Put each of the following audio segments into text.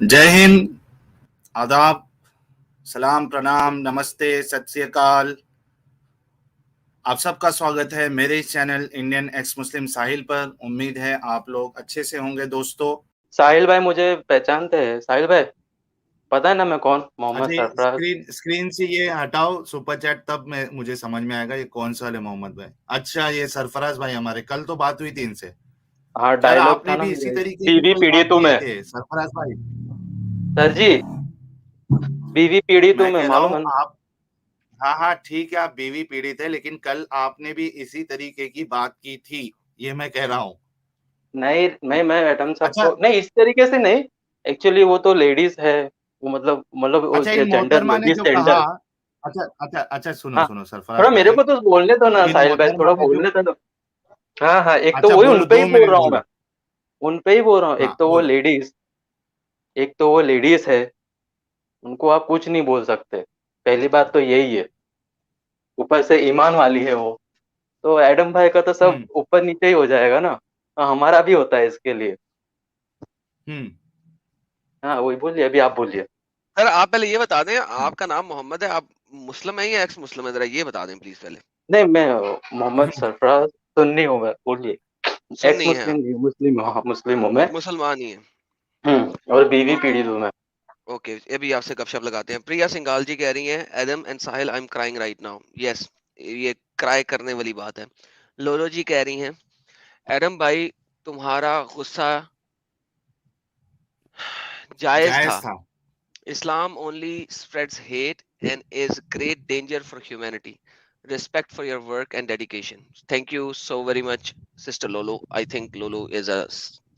जय हिंद, आदाब, सलाम, प्रणाम, नमस्ते, सत श्री अकाल। आप सबका स्वागत है मेरे इस चैनल इंडियन एक्स मुस्लिम साहिल पर। उम्मीद है आप लोग अच्छे से होंगे दोस्तों। साहिल भाई मुझे पहचानते हैं। साहिल भाई पता है ना मैं कौन, मोहम्मद अच्छा, सरफराज। स्क्रीन से ये हटाओ सुपर चैट, तब मैं मुझे समझ में आएगा ये कौन सा है मोहम्मद भाई। अच्छा, ये सरफराज भाई, हमारे कल तो बात हुई थी इनसे। हाँ, यार डायलॉग था आपने ना भी इसी मेरे, तरीके की बीवी कोई पीड़ी बात तू किए मैं। थे सरफराज भाई। सर जी, बीवी पीड़ी तू मैं मैं, कह रहा मालूम हूँ है ना? आप, हाँ हाँ ठीक है, आप बीवी पीड़ित है, लेकिन कल आपने भी इसी तरीके की बात की थी, ये मैं कह रहा हूँ। नहीं, मैं एटम अच्छा सबको नहीं, इस तरीके से नहीं। एक्चुअली वो तो लेडीज है, वो मतलब अच्छा, इन जेंडर, मोहतरमा ने लेडीज जो कहा, जेंडर। अच्छा अच्छा अच्छा, सुनो हाँ, सुनो थोड़ा सरफराज मेरे भाई, को तो बोलने दो ना इन साहिल भाई, मोहतरमा थोड़ा ने जो, बोलने दो। हाँ हाँ, एक तो अच्छा वही उन बोलो, पे ही 2 बोल मिनट रहा हूँ मैं। बोलो। उन पे ही बोल रहा हूँ, हाँ बोलो। एक तो वो लेडीज है, उनको आप कुछ नहीं बोल सकते। पहली बात तो यही है। ऊपर से ईमान वाली है वो, तो एडम भाई का तो सब हम्म ऊपर नीचे ही हो जाएगा ना। हाँ, हमारा भी होता है इसके लिए। हम्म हाँ वही बोलिए, अभी आप बोलिए। सर आप पहले ये बता दें, हम्म। आपका नाम मोहम्मद है, आप मुस्लिम हैं या एक्स मुस्लिम है, जरा ये बता दें प्लीज पहले। नहीं, मैं मोहम्मद सरफराज सुन्नी हूँ मैं, बोलिए। एक्स सुन्नी है मुस्लिम आप, नहीं, मुस्लिम, हाँ मुस्लिम हूँ मैं। मुसलमान ही हैं। और बीवी पीड़ित हूँ मैं। ओके, अभी आपसे गपशप लगाते हैं। प्रिया सिंघाल जी कह रही हैं, Adam and Sahil I am crying right now. Yes, ये क्राई करने वाली बात है। लोलो जी कह रही हैं, एडम भाई तुम्हारा गुस्सा जायज था। जायज था। Islam only spreads hate and is great danger for humanity. Respect for your work and dedication. Thank you so very much, Sister Lolo. I think Lolo is a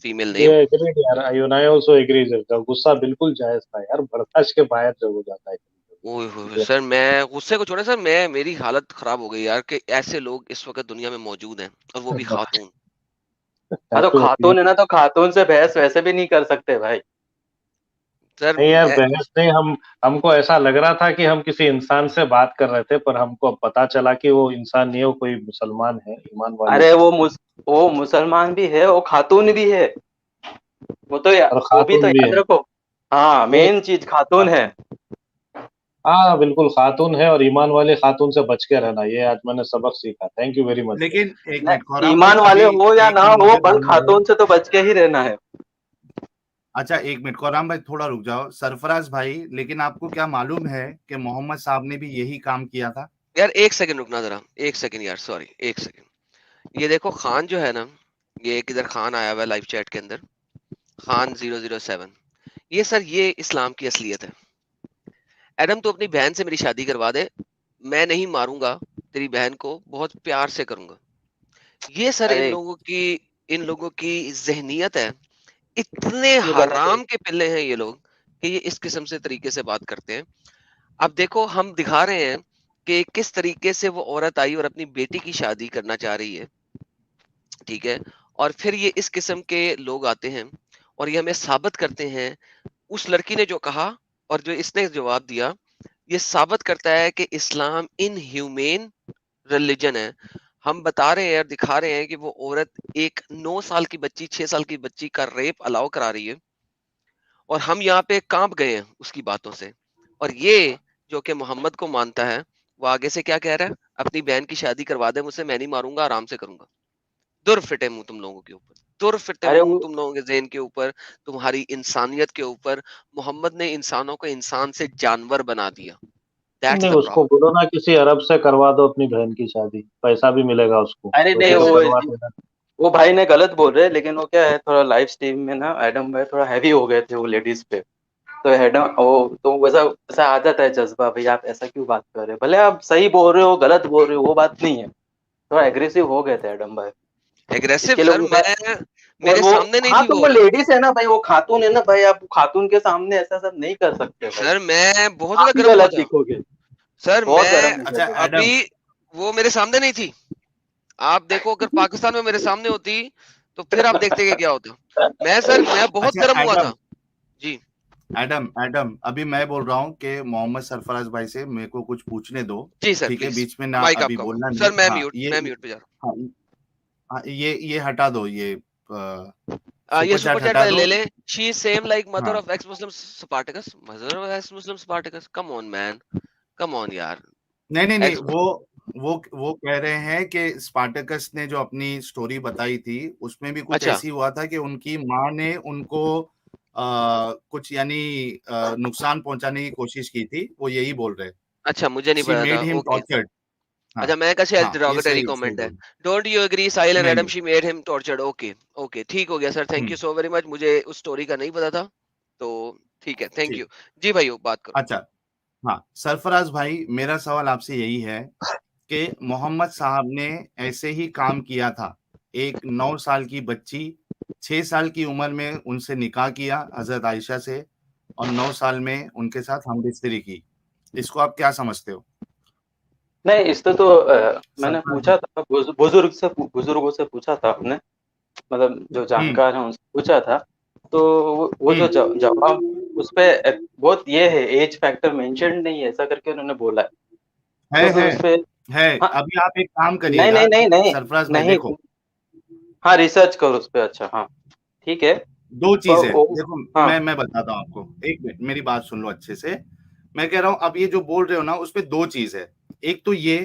female ये name. एग्रीड यार, I also agree. गुस्सा बिल्कुल जायज था यार, बर्दाश्त के बाहर जो हो जाता है ओए होए कभी-कभी। सर, मैं गुस्से को छोड़े सर, मैं मेरी हालत खराब हो गई यार कि ऐसे लोग इस वक्त दुनिया में मौजूद हैं और वो भी खातून। हाँ तो नहीं खातून है ना, तो खातून से बहस वैसे भी नहीं कर सकते भाई। सर यार, मैं बहस नहीं, हमको ऐसा लग रहा था कि हम किसी इंसान से बात कर रहे थे, पर हमको अब पता चला कि वो इंसान नहीं है, वो कोई मुसलमान है, ईमान वाली अरे है। वो मुसलमान भी है, वो खातून भी है। वो तो और वो भी तो खातून भी याद है। रखो। हाँ, नहीं, मेन चीज खातून है। हाँ बिल्कुल खातून है, और ईमान वाले खातून से बच के रहना, ये आज मैंने सबक सीखा। Thank you very much. लेकिन एक मिनट नहीं, खौराम भाई, ईमान वाले अभी हो या एक ना चीज हो, मुझे पर जानना है। खातून से तो बच के ही रहना है। अच्छा एक मिनट खौराम भाई, थोड़ा रुक जाओ सरफराज भाई, लेकिन आपको क्या मालूम है कि मोहम्मद साहब ने भी यही काम किया था? यार एक सेकंड रुकना जरा, एक सेकंड यार, सॉरी एक सेकंड। ये देखो खान जो है ना, ये एक इधर खान आया हुआ है लाइव चैट के अंदर, खान 007। ये सर, ये इस्लाम की असलियत है। एडम तो अपनी बहन से मेरी शादी करवा दे, मैं नहीं मारूंगा, तेरी बहन को बहुत प्यार से करूंगा। ये सर अरे इन लोगों की जहनियत है। इतने ये गलत है। हराम के पिल्ले हैं ये लोग कि ये इस किस्म से तरीके से बात करते हैं। अब देखो, हम दिखा रहे हैं कि किस तरीके से वो औरत आई और अपनी बेटी की शादी करना चाह रही है, ठीक है। और फिर ये इस किस्म के लोग आते हैं और ये हमें साबित करते हैं, उस लड़की ने जो कहा और जो इसने जवाब दिया, ये साबित करता है कि इस्लाम इनह्यूमेन रिलीजन है। हम बता रहे हैं और दिखा रहे हैं कि वो औरत एक 9 साल की बच्ची, 6 साल की बच्ची का रेप अलाउ करा रही है, और हम यहाँ पे कांप गए हैं उसकी बातों से। और ये जो कि मोहम्मद को मानता है, वो आगे से क्या कह रहा है, अपनी बहन की शादी करवा दे मुझसे, मैं नहीं मारूंगा, आराम से करूंगा। दुर फिटे मुंह तुम लोगों के ऊपर, दुर फिटे अरे मुंह वो तुम लोगों के ज़हन के ऊपर, तुम्हारी इंसानियत के ऊपर। मोहम्मद ने इंसानों को इंसान से जानवर बना दिया। दैट्स नहीं, द उसको प्रॉब्लम। बोलो ना किसी अरब से करवा दो अपनी बहन की शादी, पैसा भी मिलेगा उसको, अरे नहीं, पैसे से करवा देना। वो भाई ने गलत बोल रहे हैं, लेकिन वो क्या है, थोड़ा लाइव स्ट्रीम में ना एडम भाई थोड़ा हैवी हो गए थे वो लेडीज पे। तो एडम वो तो वैसा वैसा आदत है, जज्बा, भाई आप ऐसा क्यों बात कर रहे हो, भले आप सही बोल रहे हो गलत बोल रहे हो, वो बात नहीं है। थोड़ा एग्रेसिव हो गए थे एडम भाई। एग्रेसिव इसके लिए सर, वो बात। मैं और मेरे वो, सामने नहीं हाँ थी तो वो वो औरत। लेडीज है ना भाई, वो खातून है ना भाई, आप खातून के सामने ऐसा सब नहीं कर सकते भाई। सर मैं बहुत आप ज्यादा ही गर्म हुआ गलत था। दिखोगे, सर बहुत मैं गर्म हो गए अच्छा थे। अभी, एडम, वो मेरे सामने नहीं थी। आप देखो, अगर पाकिस्तान में मेरे सामने होती तो फिर आप देखते कि क्या होता। मैं बहुत अच्छा गर्म हुआ एडम, था। जी एडम अभी मैं बोल रहा हूँ कि मोहम्मद सरफराज भाई से मेरे को कुछ पूछने दो। जी सर, ठीक है, प्लीज, बीच में ना माइक अभी आपका बोलना सर। नहीं। हाँ मैं म्यूट पे जा रहा हाँ, हाँ, ये हटा दो ये। ये सुपर सुपर चैट चैट हटा वाले दो। ले ले। She is same like mother हाँ of ex Muslim Spartacus, mother of ex Muslim Spartacus. Come on man, come on यार। नहीं नहीं नहीं, एक्स वो कह रहे हैं कि स्पार्टकस ने जो अपनी स्टोरी बताई थी उसमें भी कुछ अच्छा ऐसी हुआ था कि उनकी माँ ने उनको कुछ यानी नुकसान पहुंचाने की कोशिश की थी, वो यही बोल रहे हैं। अच्छा, मुझे नहीं शी पता था। Made him okay tortured. हाँ अच्छा, मैं कहा शायद हाँ, ये डिरोगेटरी सही सही कमेंट है। बोल। Don't you agree Sahil and नहीं एडम नहीं। She made him tortured. Okay okay, ठीक हो गया sir, thank you so very much. मुझे उस स्टोरी का नहीं पता था, तो ठीक है, थैंक यू। ठीक। जी भाई बात करो। अच्छा, हाँ सरफराज भाई, मेरा सवाल आपसे यही है कि मोहम्मद साहब ने ऐसे ही काम किया था। एक 9 साल की बच्ची, 6 साल की उम्र में उनसे निकाह किया हजरत आयशा से, और 9 साल में उनके साथ हमबिस्तरी की। इसको आप क्या समझते हो नहीं, इस पे तो मैंने सरफराज पूछा भाई? था, बुजुर्गों से पूछा था आपने, मतलब जो हम्म। जानकार हैं उनसे पूछा था। तो वो जो हम्म। जवाब उस पे बहुत ये है, एज फैक्टर मेंशन नहीं है, ऐसा करके उन्होंने बोला है। है तो फिर है उस पे है। हाँ, अभी आप एक काम नहीं करिएगा नहीं नहीं नहीं सरफराज भाई, नहीं, देखो हाँ रिसर्च करो उस पे। अच्छा हाँ, ठीक है। दो तो चीज है, वो देखो हाँ मैं बताता हूँ आपको, एक मिनट मेरी बात सुन लो अच्छे से। मैं कह रहा हूँ अब ये जो बोल रहे हो ना उसपे दो चीज है। एक तो ये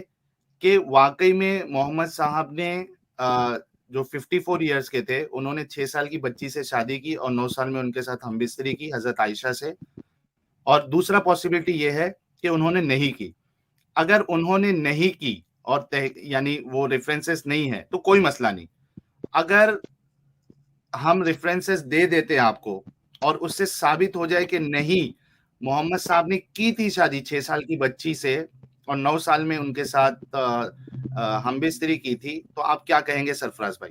कि वाकई में मोहम्मद साहब ने जो 54 इयर्स के थे, उन्होंने 6 साल की बच्ची से शादी की और 9 साल में उनके साथ हमबिस्तरी की हजरत आयशा से। और दूसरा पॉसिबिलिटी ये है कि उन्होंने नहीं की। अगर उन्होंने नहीं की और यानी वो रेफरेंसेस नहीं है तो कोई मसला नहीं। अगर हम रेफरेंसेस दे देते हैं आपको और उससे साबित हो जाए कि नहीं, मोहम्मद साहब ने की थी शादी 6 साल की बच्ची से और 9 साल में उनके साथ हमबिस्तरी की थी, तो आप क्या कहेंगे सरफराज भाई?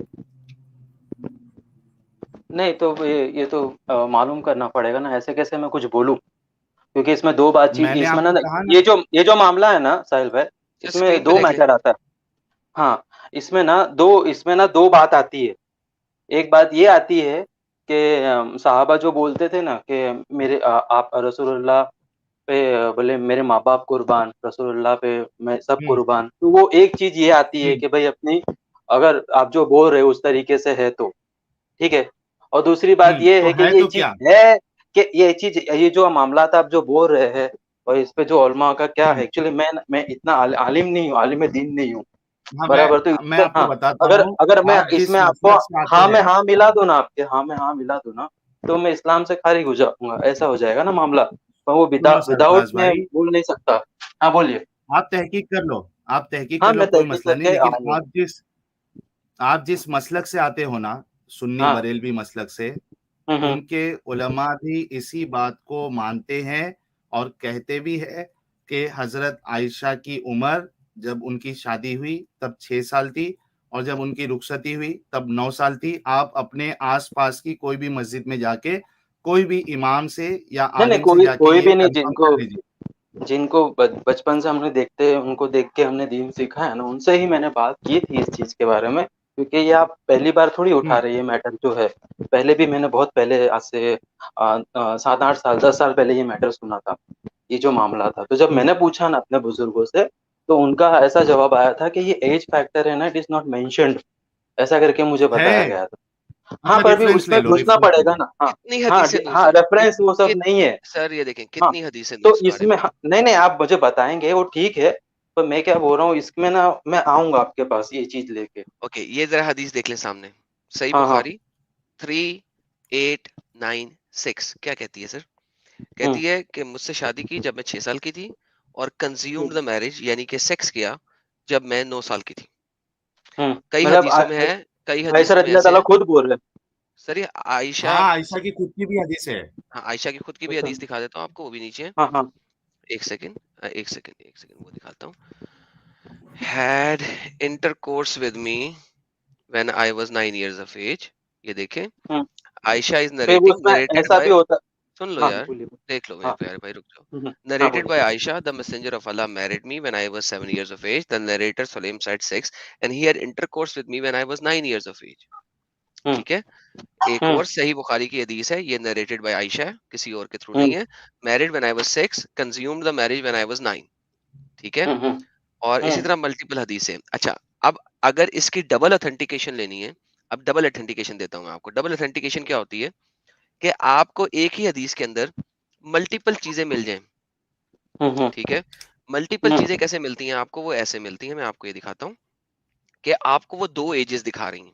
नहीं, तो ये तो मालूम करना पड़ेगा ना, ऐसे कैसे मैं कुछ बोलूं, क्योंकि इसमें दो बात चीज, मैंने इसमें आपको ना कहा ना। ये जो मामला है ना साहिल भाई, स्क्रीन इसमें पे दो देख ले। मैटर आता है। हाँ, इसमें ना दो बात आती है। एक बात ये आती है कि साहबा जो बोलते थे ना कि आप रसूलुल्लाह पे बोले मेरे माँ बाप कुर्बान, रसूलुल्लाह पे मैं सब हम्म। कुर्बान। तो वो एक चीज ये आती है हम्म। कि भाई अपनी, अगर आप जो बोल रहे हो उस तरीके से है तो ठीक है। और दूसरी बात ये तो है कि है ये तो चीज क्या? है कि ये जो मामलात आप जो बोल रहे हैं, और इस पे जो उलमा का क्या है, हम्म। एक्चुअली मैं इतना आलिम नहीं हूँ, आलिम दीन नहीं हूँ। हाँ, बराबर, तो मैं इसमें आपको हाँ, बताता अगर हूँ। अगर मैं आप जिस इसमें आपको मसलक से आते हाँ में हैं। हाँ मिला दूं ना, आपके हाँ में हाँ मिला दूं ना, तो मैं इस्लाम से खारिज हो जाऊंगा, ऐसा हो जाएगा ना मामला। तो वो सुनो विदाउट सरफराज में भाई, बोल नहीं सकता। हाँ बोलिए। आप तहकीक कर लो, आप तहकीक हाँ, कर लो, मैं कोई तहकीक मसला नहीं, करके लेकिन आऊंगा। आप जिस मसलक से आते हो ना, सुन्नी हाँ। बरेलवी मसलक से, हम्म। उनके उलमा भी इसी बात को मानते हैं और कहते भी है कि हजरत आयशा की उम्र जब उनकी शादी हुई तब 6 साल थी और जब उनकी रुखसती हुई तब 9 साल थी। आप अपने आसपास की कोई भी मस्जिद में जाके कोई भी इमाम से या नहीं नहीं, आलिम से कोई जाके कोई ये भी नहीं, कंफर्म जिनको कर लीजिए। जिनको बचपन से हमने देखते हैं, उनको देख के हमने दीन सीखा है ना, उनसे ही मैंने बात की थी इस चीज के बारे में। क्योंकि ये आप पहली बार थोड़ी उठा हम्म। रहे, ये मैटर जो है पहले भी मैंने बहुत पहले, आज से 7 8 साल 10 साल पहले ये मैटर सुना था, ये जो मामला था। तो जब हम्म। मैंने पूछा ना अपने बुजुर्गों से, तो उनका ऐसा जवाब आया था कि ये एज फैक्टर है ना, इट इज नॉट मेंशन्ड, ऐसा करके मुझे बताया है। गया था। हाँ, अच्छा, पर भी रेफरेंस ले उसमें लो, घुसना रेफरेंस ले पड़ेगा लो। ना। हाँ कितनी हाँ हदीसें दूं हाँ, सर? रेफरेंस वो सब नहीं है। सर ये देखें हाँ, कितनी हदीसें दूं तो इस बारे इसमें में। नहीं नहीं, आप मुझे बताएंगे वो ठीक है, पर मैं क्या बोल रहा हूँ, इसमें ना मैं आऊंगा आपके पास ये चीज लेके। ओके, ये जरा हदीस देख ले सामने। सही हाँ हाँ। बुखारी 3896 क्या कहती है सर? हम्म कहती है कि मुझसे शादी की जब मैं 6 साल की थी और कंज्यूम्ड द मैरिज यानी कि सेक्स किया जब मैं 9 साल की थी। कई मतलब हदीसों में है, कई ऐसा हदीसों में रजीला ऐसे ताला है। खुद बोल रहे सर ये आयशा, हाँ, आयशा की खुद की भी हदीस है। हाँ आयशा की खुद की भी हैं। हदीस दिखा देता हूँ आपको, वो भी नीचे है। हाँ हाँ। एक सेकंड, एक सेकंड वो दिखाता हूँ। Had intercourse with me when I was 9 years of age। ये देखें, हम्म आयशा इज फिर उसमें नरेटेड ऐसा भी बाय, होता। सुन लो हाँ यार, बोलिए। देख लो मेरे हाँ। प्यारे भाई, रुक जाओ। हाँ Narrated by बोलिए। Aisha, the messenger of Allah married me when I was 7 years of age. The narrator Sulaim said 6 and he had intercourse with me when I was 9 years of age। हम्म ठीक है, एक हम्म और सही बुखारी की हदीस है, ये नरेटेड बाय आयशा है, किसी और के थ्रू नहीं हम्म है। Married when I was 6, consumed the marriage when I was 9। ठीक है, और इसी हम्म तरह मल्टीपल हदीसें। अच्छा, अब अगर इसकी डबल ऑथेंटिकेशन लेनी है, अब डबल ऑथेंटिकेशन देता हूँ मैं आपको। डबल ऑथेंटिकेशन क्या होती है कि आपको एक ही हदीस के अंदर मल्टीपल चीजें मिल जाएं, ठीक है। मल्टीपल चीजें कैसे मिलती हैं आपको? वो ऐसे मिलती हैं, मैं आपको ये दिखाता हूँ कि आपको वो 2 एजेस दिखा रही हैं।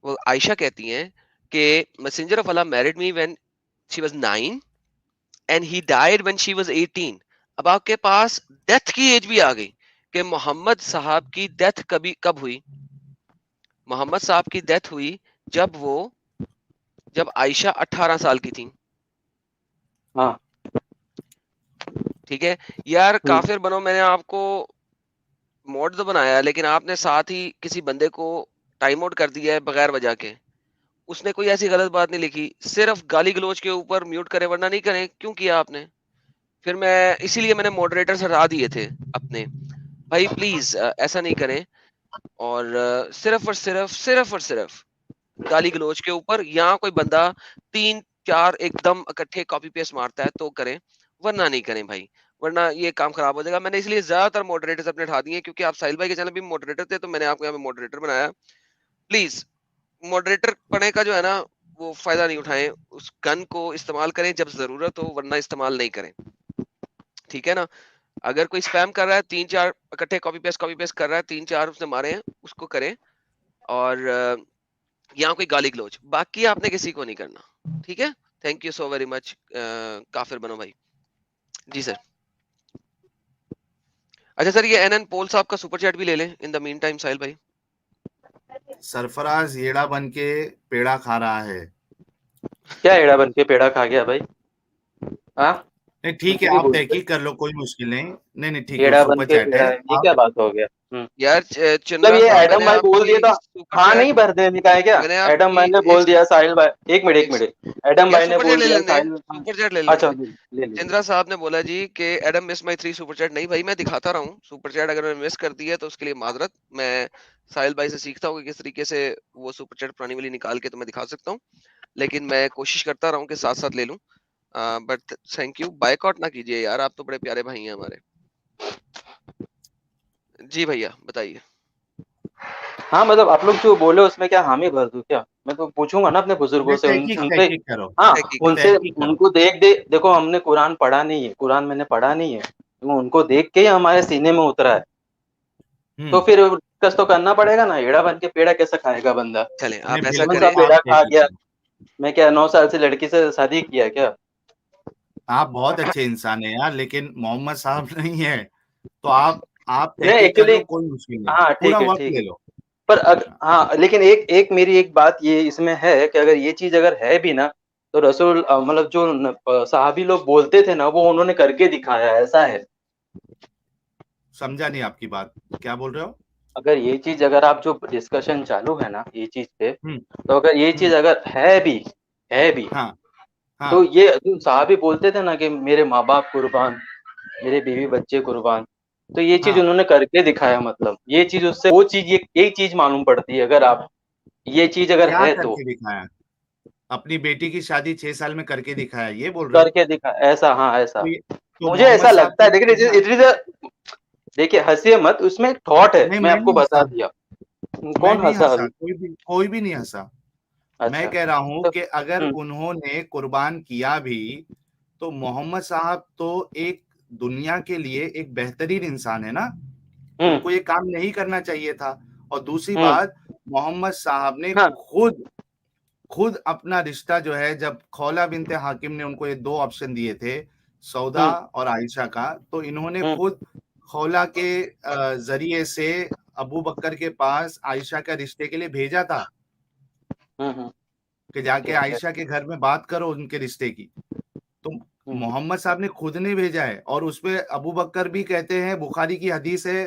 वो आयशा कहती हैं कि messenger of Allah married me when she was 9 and he died when she was 18। अब आपके पास डेथ की एज भी आ गई कि मोहम्मद साहब की डेथ कब हुई? मोहम्मद साहब की डेथ हुई जब आयशा 18 साल की थी। हाँ। ठीक है यार, काफिर बनो, मैंने आपको मोड तो बनाया लेकिन आपने साथ ही किसी बंदे को टाइम आउट कर दिया है बगैर वजह के। उसने कोई ऐसी गलत बात नहीं लिखी, सिर्फ गाली गलोच के ऊपर म्यूट करे, वरना नहीं करें। क्यों किया आपने? फिर मैं इसीलिए मैंने मॉडरेटर्स हटा दिए थे अपने। भाई प्लीज ऐसा नहीं करें। और सिर्फ गाली गलोच के ऊपर, यहाँ कोई बंदा 3-4 एकदम इकट्ठे कॉपी पेस्ट मारता है तो करें, वरना नहीं करें भाई, वरना ये काम खराब हो जाएगा। मैंने इसलिए ज्यादातर मॉडरेटर्स अपने हटा दिए, क्योंकि आप साहिल भाई के चैनल भी मॉडरेटर थे तो मैंने आपको यहाँ पे मॉडरेटर बनाया। प्लीज मॉडरेटर पढ़ने का जो है ना वो फायदा नहीं उठाएं, उस गन को इस्तेमाल करें जब जरूरत हो, वरना इस्तेमाल नहीं करें, ठीक है ना। अगर कोई स्पैम कर रहा है, 3-4 इकट्ठे कॉपी पेस्ट कर रहा है, 3-4 उसने मारे हैं, उसको करें। और यहाँ कोई गाली गलोच बाकी आपने किसी को नहीं करना, ठीक है। Thank you so very much काफिर बनो भाई। जी सर। अच्छा सर, ये एनएन पोल साहब का सुपर चैट भी ले लें इन द मीन टाइम साहिल भाई। सरफराज येड़ा बन के पेड़ा खा रहा है। क्या एड़ा बन के पेड़ा खा गया भाई? हाँ, नहीं ठीक है, आप तहकीक कर लो, कोई मुश्किल नहीं। नहीं ठीक है, एड़ा बन सुपर के चैट है पेड़ा, ये आप। क्या बात हो गया? यार मतलब चंद्रा ये साहब, एडम मैंने भाई बोल दिया आपकी तो सुपर हाँ चैट नहीं भर देने का है क्या? मैंने एडम भाई आपकी ने बोल एक दिया साहिल भाई, एक मिनट, एडम यार भाई ने सुपर चैट बोल ले दिया लेने, साहिल। सुपर चैट ले लेने। अच्छा ले ले। चंद्रा साहब ने बोला जी कि Adam miss my 3 super chat. नहीं भाई, मैं दिखाता रहा हूँ सुपर चैट, अगर मैंने मिस कर दी है तो उसके लिए माजरत। मैं साहिल भाई से सीखता हूँ कि किस तरीके से वो सुपर चैट पुरानी वाली निकाल के तो मैं दिखा सकता हूँ, लेकिन मैं कोशिश करता रहा हूँ कि साथ साथ ले लूँ। बट थैंक यू, बायकॉट ना कीजिए यार, आप तो बड़े प्यारे भाई हैं हमारे। जी भैया बताइए। हाँ मतलब आप लोग जो बोले उसमें क्या हामी भर दूं क्या? मैं तो पूछूंगा ना अपने बुजुर्गों से, उनसे। तहकीक करो। हाँ, उनसे तहकीक करो। उनको देखो हमने कुरान पढ़ा नहीं है, कुरान मैंने पढ़ा नहीं है, तो उनको देख के ही हमारे सीने में उतरा है। तो फिर डिस्कस तो करना पड़ेगा ना, एड़ा बन के पेड़ा कैसे खाएगा बंदा? चलें नहीं, आप ऐसा कौन बिल्कुल सा करें। पेड़ा आप खा तहकीक गया? करो। मैं क्या 9 साल से लड़की से शादी किया क्या? आप बहुत अच्छे इंसान हैं यार, लेकिन मोहम्मद साहब नहीं है, तो आप नहीं तहकीक कर एक्चुअली, लो, कोई मुश्किल नहीं, हाँ पूरा वक्त ठीक ले है। लो। पर हाँ लेकिन एक मेरी एक बात ये इसमें है कि अगर ये चीज अगर है भी ना, तो रसूल मतलब जो सहाबी लोग बोलते थे ना, वो उन्होंने करके दिखाया, ऐसा है। समझा नहीं आपकी बात, क्या बोल रहे हो? अगर ये चीज, अगर आप जो डिस्कशन चालू है ना ये चीज पे, हम्म तो अगर ये चीज हम्म अगर है भी हाँ तो हाँ ये जो साहबी बोलते थे ना कि मेरे माँ बाप कुर्बान, मेरे बीवी बच्चे कुर्बान, तो ये चीज हाँ। उन्होंने करके दिखाया। मतलब ये चीज उससे वो चीज यही चीज मालूम पड़ती है, अगर आप ये चीज अगर क्या है तो। करके दिखाया? अपनी बेटी की शादी 6 साल में करके दिखाया, ये बोल रहे हो? करके दिखा ऐसा, हाँ ऐसा तो मुझे मोहम्मद ऐसा साहब लगता है। की लेकिन कितना? इट इज देखिए हंसिए मत, उसमें एक थॉट है, नहीं, मैं मैं आपको नहीं बता हंसा। दिया। मैं कौन नहीं हंसा हंसा, अभी? कोई भी नहीं हंसा। मैं अच्छा कह रहा हूं तो कि अगर उन्होंने कुर्बान किया भी, तो मोहम्मद साहब तो एक दुनिया के लिए एक बेहतरीन इंसान है ना, हम्म उनको ये काम नहीं करना चाहिए था। और दूसरी हम्म बात, मोहम्मद साहब ने हाँ खुद अपना रिश्ता जो है, जब खौला बिनते हाकिम ने उनको ये 2 ऑप्शन दिए थे, सौदा हम्म और आयशा का, तो इन्होंने हम्म खुद खौला के जरिए से अबू बकर के पास आयशा का रिश्ते के लिए भेजा था हम्म, कि जाके ठीक है। आयशा के घर में बात करो उनके रिश्ते की। तो हम्म मोहम्मद साहब ने खुद ने भेजा है, और उसपे अबू बकर भी कहते हैं, बुखारी की हदीस है,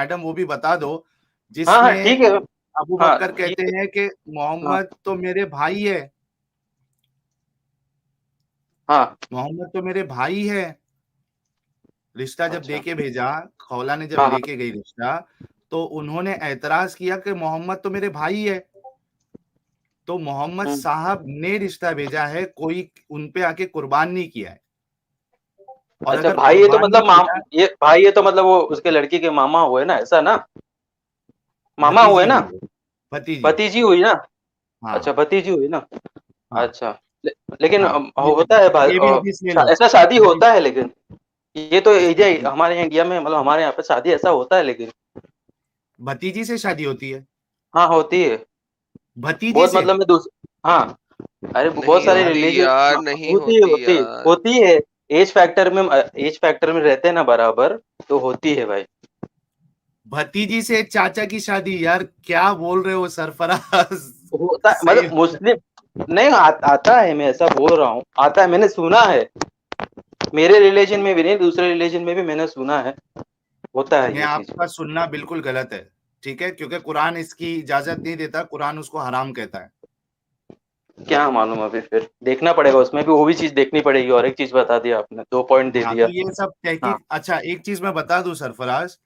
एडम वो भी बता दो, हाँ हाँ जिसमें ठीक है। अबू हाँ बकर ठीक कहते है। हैं कि हाँ मोहम्मद तो मेरे भाई है, हाँ मोहम्मद तो मेरे भाई है। रिश्ता जब अच्छा देके भेजा, खौला ने जब हाँ हाँ लेके गई रिश्ता, तो उन्होंने ऐतराज किया कि मोहम्मद तो मेरे भाई है। तो मोहम्मद हम्म साहब ने रिश्ता भेजा है, कोई उन पे आके कुर्बान नहीं किया है। और अच्छा अगर भाई ये तो कुर्बान नहीं मतलब किया, ये भाई ये तो मतलब वो उसके लड़की के मामा हुए ना, ऐसा ना? मामा हुए भतीजे ना? होंगे। भतीजी। भतीजी हुई ना? हाँ अच्छा भतीजी हुई ना? हाँ अच्छा लेकिन हाँ, ये होता है ये भी हदीस ले लो। ऐसा शादी ये भी होता है, लेकिन ये तो भतीजी हमारे इंडिया में, मतलब हमारे यहाँ पे शादी ऐसा होता है, लेकिन भतीजी से शादी होती है, हाँ होती है। भतीजी बहुत से। मतलब में हाँ, अरे बहुत नहीं सारे यार होती रिलीजन यार, नहीं होती है, होती होती है, यार। होती है। एज फैक्टर में रहते हैं ना बराबर, तो होती है भाई। भतीजी से चाचा की शादी, यार क्या बोल रहे हो सरफराज? होता है, सही मतलब मुस्लिम नहीं आता है, मैं ऐसा बोल रहा हूँ, आता है, मैंने सुना है। मेरे रिलीजन में भी नहीं, दूसरे रिलीजन में भी मैंने सुना है, होता है मैं ये चीज। आपका सुनना बिल्कुल गलत है, ठीक है, क्योंकि कुरान इसकी इजाजत नहीं देता, कुरान उसको हराम कहता है। क्या मालूम, अभी फिर देखना पड़ेगा, उसमें भी वो भी चीज देखनी पड़ेगी। और एक चीज बता दिया आपने, 2 पॉइंट दे हाँ, दिया। तो ये सब हाँ। तहकीक। अच्छा, एक चीज मैं बता दूं सरफराज,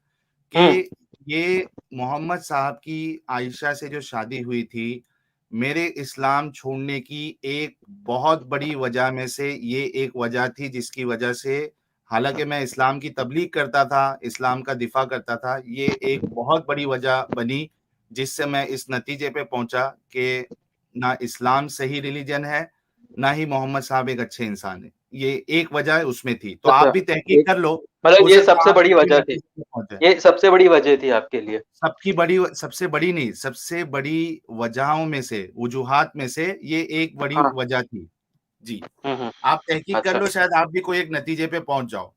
हम्म। कि ये मोहम्मद साहब की आयशा से जो शादी हुई थी, मेरे इस्लाम छोड़ने की एक बहुत बड़ी वजह में से ये एक वजह थी, जिसकी वजह से, हालांकि मैं इस्लाम की तबलीग करता था, इस्लाम का दिफा करता था, ये एक बहुत बड़ी वजह बनी जिससे मैं इस नतीजे पे पहुंचा कि ना इस्लाम सही रिलीजन है, ना ही मोहम्मद साहब एक अच्छे इंसान है। ये एक वजह उसमें थी, तो आप अच्छा, भी तहकीक एक कर लो। मतलब हो ये सकता है सबसे आप भी बड़ी कोई वजह थी, नतीजे पे पहुंचे। ये सबसे बड़ी वजह थी आपके लिए? सबसे बड़ी नहीं, सबसे बड़ी वजहों में से, वजूहात में से ये एक बड़ी हाँ। वजह थी। जी, हम्म। आप तहकीक कर अच्छा। लो, शायद आप भी कोई एक नतीजे पे पहुंच जाओ।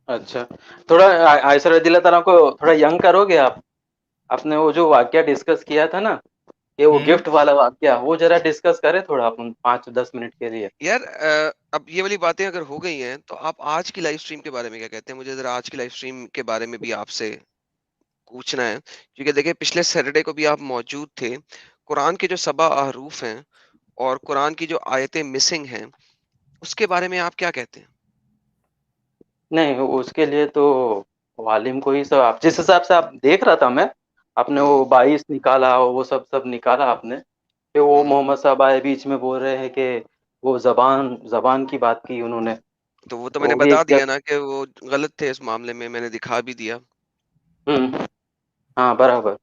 अच्छा, थोड़ा आयशा रज़ियल्लाहु तआला को थोड़ा यंग करोगे आप? आपने वो जो वाकया डिस्कस किया था ना, ये वो हम्म। गिफ्ट वाला वाकया, वो जरा डिस्कस करें थोड़ा अपन 5-10 मिनट के लिए। यार अब ये वाली बातें अगर हो गई हैं तो आप आज की लाइव स्ट्रीम के बारे में क्या कहते हैं? मुझे जरा आज की लाइव स्ट्रीम के बारे में भी आपसे पूछना है, क्योंकि देखिए पिछले सैटरडे को भी आप मौजूद थे। कुरान के जो सबा अहरूफ हैं और कुरान की जो आयतें मिसिंग हैं, उसके बारे में आप क्या कहते हैं? नहीं, उसके लिए तो वालिम को ही सब, आप जिस हिसाब से आप देख रहा था मैं, आपने वो हम्म 22 निकाला, वो सब सब निकाला आपने, फिर वो हम्म मोहम्मद साहब आए बीच में, बोल रहे हैं कि वो जबान जबान की बात की उन्होंने, तो वो तो मैंने वो भी बता एक दिया जगह। ना कि वो गलत थे इस मामले में, मैंने दिखा भी दिया, हम्म। हाँ बराबर।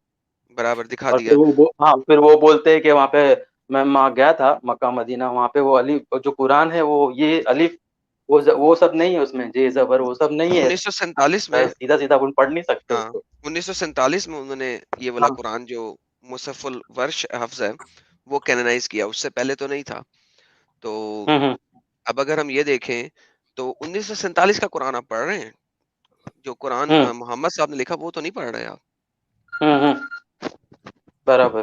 बराबर दिखा और फिर दिया। हाँ, फिर वो बोलते हैं कि वहाँ पे, मैं वहाँ गया था मक्का मदीना, वहाँ पे वो अलीफ जो कुरान है, वो ये अलीफ, वो सब नहीं है उसमें, जे जबर वो सब नहीं है, 1947 में, सीधा सीधा अपन पढ़ नहीं सकते हाँ, उसको। 1947 में उन्होंने ये वाला हाँ। कुरान जो मुसफ़ुल वर्ष हफ्ज़ है, वो कैनोनाइज़ किया, उससे पहले तो नहीं था। तो हम्म। अब अगर हम ये देखें, तो 1947 का कुरान आप पढ़ रहे हैं? जो कुरान हम्म। मोहम्मद साहब ने लिखा, वो तो नहीं पढ़ रहे आप। हम्म। बराबर।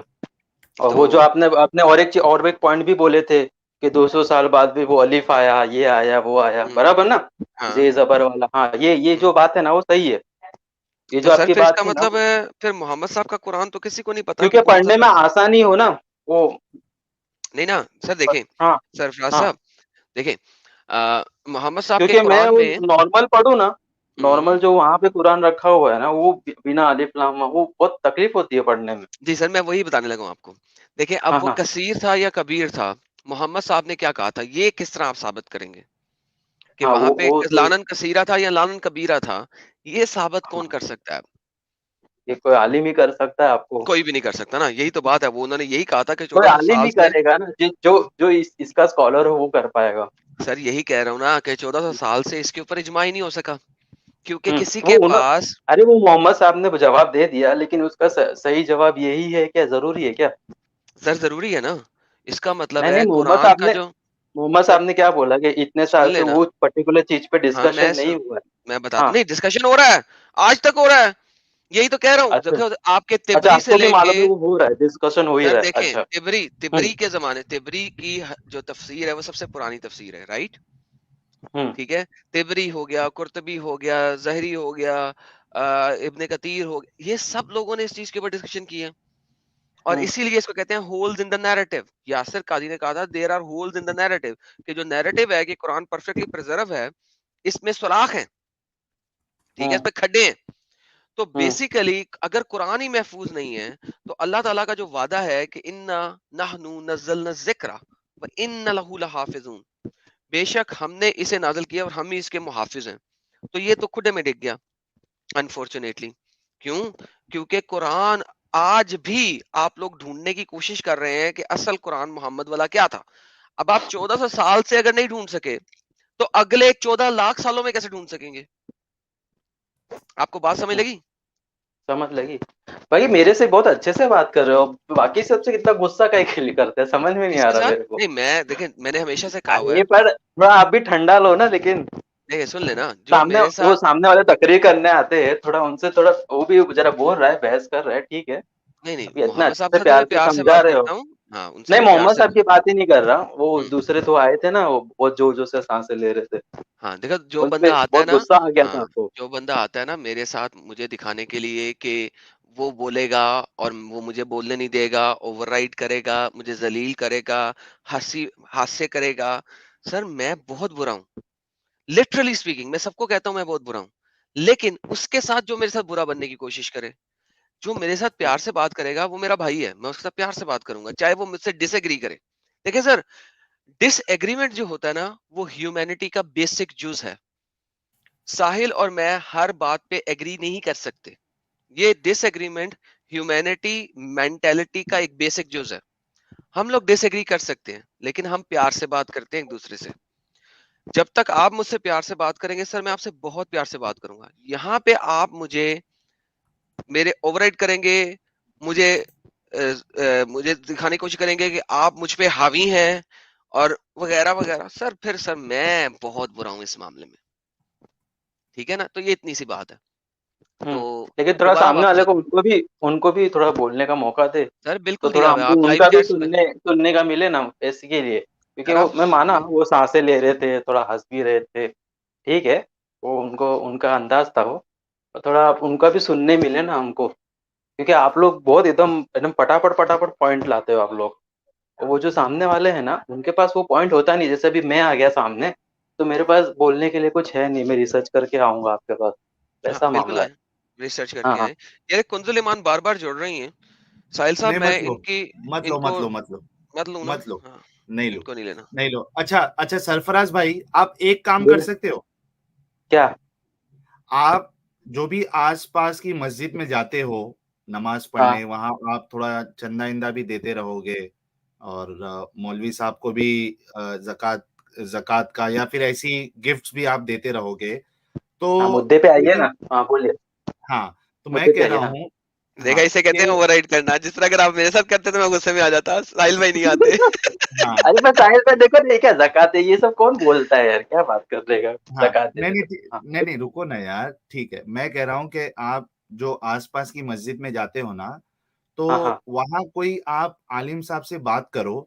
और तो वो जो आपने आपने और एक पॉइंट भी बोले थे कि 200 साल बाद भी वो अलिफ आया, ये आया, वो आया, हुँ, बराबर ना? हाँ, जे जबर वाला, हाँ, ये हुँ। जो बात है ना, वो सही है। ये तो जो सर आपकी फिर बात इसका थी ना, मतलब है, फिर मोहम्मद साहब का कुरान तो किसी को नहीं पता कि क्योंकि कौन-सा पढ़ने में था। आसानी हो ना वो। नहीं ना, सर देखें, हाँ। सरफराज हाँ, साहब, देखें मोहम्मद साहब के क्योंकि मैं कुरान वो में नॉर्मल पढ़ूँ ना, हुँ। नॉर्मल जो वहां पे कुरान रखा हुआ है ना, वो बिना अलिफ लाम, वो बहुत तकलीफ होती है पढ़ने में। जी सर, मैं वही बताने लगा हूँ आपको। देखिए, अब हाँ वो हाँ। कसीर था या कबीर था, मोहम्मद साहब ने क्या कहा था, ये किस तरह आप साबित करेंगे? कि हाँ, वहाँ पे वो तो, लानन कसीरा था या लानन कबीरा था, ये साबित कौन हाँ, कर सकता है? ये कोई आलिम ही कर सकता है आपको। कोई भी नहीं कर सकता ना, यही तो बात है। वो उन्होंने यही कहा था कि कोई 1400 आलिम साल ही से, करेगा ना, जो इसका स्कॉलर हो वो कर पाएगा। सर यही कह रहा हूँ ना कि 1400 साल से इसके ऊपर इजमा ही नहीं हो सका, क्योंकि किसी वो के उन्होंने, पास, अरे वो मोहम्मद साहब ने जवाब दे दिया, लेकिन उसका सही जवाब यही है क्या? जरूरी है क्या? सर ज़रूरी है ना, इसका मतलब नहीं नहीं, है कुरान का जो, मोहम्मद सर साहब ने क्या बोला कि इतने सुन साल से लेना, वो पर्टिकुलर चीज पे हाँ, डिस्कशन नहीं हुआ है। मैं बताता, हाँ। नहीं डिस्कशन हो रहा है, आज तक हो रहा है, यही तो कह रहा हूँ। अच्छा। देखो आपके अच्छा, तिब्री से आपको भी मालूम लेके, है वो हो रहा है, डिस्कशन हो ही सर रहा है, देखें, अच्छा। तिब्री हम्म। तिब्री के ज़माने, तिब्री की जो तफसीर है वो सबसे पुरानी तफसीर है, राइट? हम्म। ठीक है? तिब्री हो गया, कुर्तबी हो गया, ज़हरी हो गया, इब्न कतीर हो गया, ये सब लोगों ने इस चीज़ के ऊपर डिस्कशन की है। और हम्म। इसीलिए इसको कहते हैं holes in the narrative. Yasir Qadhi ने कहा था there are holes in the narrative, कि जो नैरेटिव है कि कुरान परफेक्टली प्रिजर्व है, इसमें सुराख हैं, ठीक है, हम्म। इसमें खड्डे हैं। तो हम्म। बेसिकली अगर कुरान ही महफूज नहीं है, तो अल्लाह ताला का जो वादा है कि इन्ना नहनु नज़्ज़लना ज़िक्रा व इन्ना लहू लहाफ़िज़ून, बेशक हमने इसे नाज़िल किया और हम ही इसके मुहाफ़िज़ हैं, तो ये तो खुडे में डिग गया अनफॉर्चुनेटली। क्यों? क्योंकि कुरान आज भी आप लोग ढूंढने की कोशिश कर रहे हैं कि असल कुरान मोहम्मद वाला क्या था। अब आप 1400 साल से अगर नहीं ढूंढ सके तो अगले 14 लाख सालों में कैसे ढूंढ सकेंगे? आपको बात समझ लगी? समझ लगी भाई, मेरे से बहुत अच्छे से बात कर रहे हो, बाकी सबसे कितना गुस्सा काहे के लिए करते हैं, समझ में नहीं आ किसके रहा साथ? मेरे को। नहीं, मैं देखिए, मैंने हमेशा से कहा हुआ ये है। पर थोड़ा आप भी ठंडा लो ना, लेकिन देखिए, सुन लेना, जो सामने मेरे वो साथ, सामने वाले तकरीर करने आते हैं, थोड़ा उनसे थोड़ा वो भी जरा बोल रहा है, बहस कर रहा है, ठीक है। नहीं नहीं, अभी इतना मोहम्मद अच्छे साहब से से तो मैं प्यार से प्यार से समझा बात रहे हो। करता हूँ। हाँ, उनसे नहीं, मैं प्यार मोहम्मद से साहब की बात ही नहीं कर रहा, वो हम्म, दूसरे तो आए थे ना, वो बहुत जोर जोर से सांसें ले रहे थे, हाँ, देखो, जो उन पे बंदा आता है बहुत ना, गुस्सा आ गया था हाँ, आपको। जो बंदा आता है ना मेरे साथ मुझे दिखाने के लिए कि वो बोलेगा और वो मुझे बोलने नहीं देगा, ओवरराइड करेगा, मुझे जलील करेगा, हंसी हास्य करेगा। सर, मैं बहुत बुरा हूँ, लिटरली स्पीकिंग। मैं सबको कहता हूँ मैं बहुत बुरा हूँ, लेकिन उसके साथ जो मेरे साथ बुरा बनने की कोशिश करे, जो मेरे साथ प्यार से बात करेगा, वो मेरा भाई है, मैं उसके साथ प्यार से बात करूंगा, चाहे वो मुझसे डिसएग्री करे। देखिए सर, डिसएग्रीमेंट जो होता है ना, वो ह्यूमैनिटी का बेसिक जूस है। साहिल और मैं हर बात पे एग्री नहीं कर सकते। ये डिसएग्रीमेंट ह्यूमैनिटी मेंटेलिटी का एक बेसिक जूस है। हम लोग डिसएग्री कर सकते हैं, लेकिन हम प्यार से बात करते हैं एक दूसरे से। जब तक आप मुझसे प्यार से बात करेंगे सर, मैं आपसे बहुत प्यार से बात करूंगा। यहाँ पे आप मुझे मेरे ओवरराइड करेंगे, मुझे मुझे दिखाने की कोशिश करेंगे कि आप मुझ पे हावी हैं और वगैरह वगैरह। सर, फिर सर मैं बहुत बुरा हूं इस मामले में, ठीक है ना? तो ये इतनी सी बात है। तो लेकिन थोड़ा दोबारा सामने वापस वाले आते को, हैं। उनको भी थोड़ा बोलने का मौका दे, सर तो बिल्कुल थोड़ा दिया हुआ है, हमको आप लाइव उनका भी चैट्स में। सुनने का मिले ना, इसके लिए, क्योंकि सर वो आप मैं माना सुनिए। वो सांसें ले रहे थे, थोड़ा हंस भी रहे थे, ठीक है, वो उनको उनका अंदाज था वो, तो थोड़ा आप उनका भी सुनने मिले ना हमको, क्योंकि आप लोग बहुत एकदम एकदम पटापट पटापट पॉइंट लाते हो आप लोग, और वो जो सामने वाले हैं ना, उनके पास वो पॉइंट होता नहीं, जैसे अभी मैं आ गया सामने, तो मेरे पास बोलने के लिए कुछ है नहीं, मैं रिसर्च करके आऊंगा आपके पास, हाँ, ऐसा बिल्कुल मामला है। आए, रिसर्च हाँ करके हाँ। आए। यार, कुंजल ईमान बार बार जुड़ रही हैं। साहिल साहब, नहीं, मैं मत लो, इनकी मत लो, इनको मत लो, मत लो, मत लूं ना? मत लो, हाँ, नहीं लो, इनको नहीं लेना। नहीं लो। अच्छा अच्छा, सरफराज भाई, आप एक काम कर बोल। सकते हो। क्या? आप जो भी आसपास की मस्जिद में जाते हो नमाज हाँ पढ़ने, वहां आप थोड़ा चंदा इंदा भी देते रहोगे, और मौलवी साहब को भी जक़ात जक़ात का या फिर ऐसी गिफ्ट्स भी आप देते रहोगे, हाँ, तो मुद्दे पे आइए देखिए, ना, हाँ बोलिए, हाँ, तो मैं मुद्दे पे कह रहा आइए, हाँ। हूँ, देखा, हाँ, इसे कहते हैं कि ओवरराइड करना। जिस तरह अगर आप मेरे साथ करते तो मैं गुस्से में आ जाता, साहिल भाई नहीं आते। हाँ, अरे मैं साहिल पे देखो, नहीं क्या ज़कात है, ये सब कौन बोलता है यार, क्या बात कर देगा, हाँ, ज़कात नहीं देते नहीं तो, हाँ नहीं नहीं, रुको ना यार, ठीक है, मैं कह रहा हूँ कि आप जो आसपास की मस्जिद में जाते हो ना, तो हाँ हाँ। वहां कोई आप आलिम साहब से बात करो